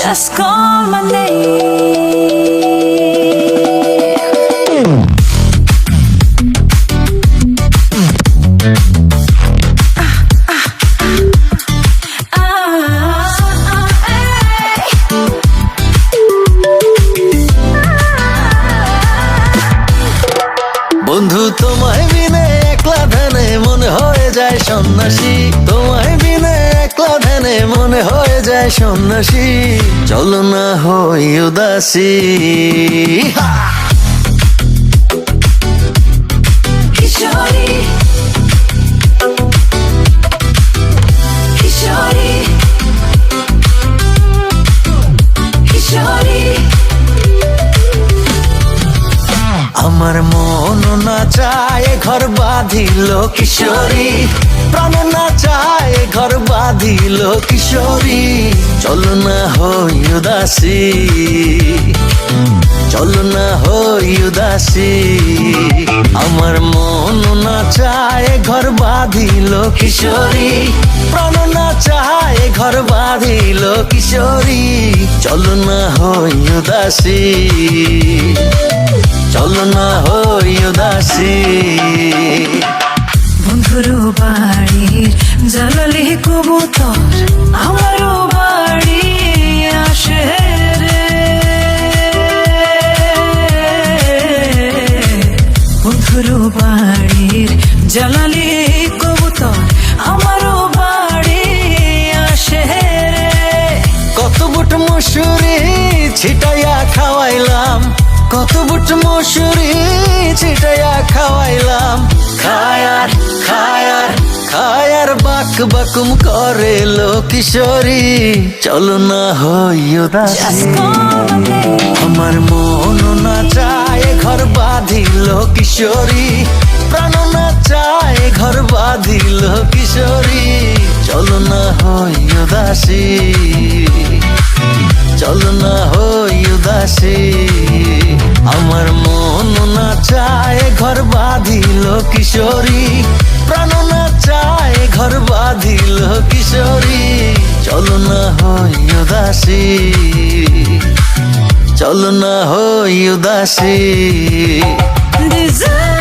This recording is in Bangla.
Just call my name. বন্ধু তোমায় বিনে একলা ধ্যানে মনে হয়ে যায় সন্ন্যাসী, তোমায় বিনে একলা ধ্যানে মনে হয়ে যায় সন্ন্যাসী, চলো না হই উদাসী। কিশোরী কিশোরী কিশোরী, আমার মন না চায় ঘর বাঁধিল কিশোরী, প্রাণ না চায় ঘর বাঁধিল কিশোরী, চলো না হই উদাসী, চলো না হই উদাসী। আমার মন না চায় ঘর বাঁধিল কিশোরী, প্রাণ না চায় ঘর বাঁধিল কিশোরী, চলো না হই উদাসী, চলো না হই উদাসী। বন্ধুরও বাড়ির জ্বালালে কবুতর আমারও বাড়ি আসে রে, বন্ধুরও বাড়ির জ্বালালে কবুতর আমারও বাড়ি আসে রে। কত বুট মশুরি ছিটাইয়া খাওয়াইলাম, কত বুট মশুরি ছিটাইয়া খাওয়াইলাম, খায়ার খায়ার খায়ার বাক বাকুম করে লো কিশোরী, চলো না হই উদাসী। Just call my name. আমার মন না চায় ঘর বাঁধিল কিশোরী, প্রাণ না চায় ঘর বাঁধিল কিশোরী, চলো না হই উদাসী, চলো না হই উদাসী। আমার মন না চায় ঘর বাঁধিল কিশোরী, প্রাণ না চায় ঘর বাঁধিল কিশোরী, চলো না হই উদাসী, চলো না হই উদাসী। Desire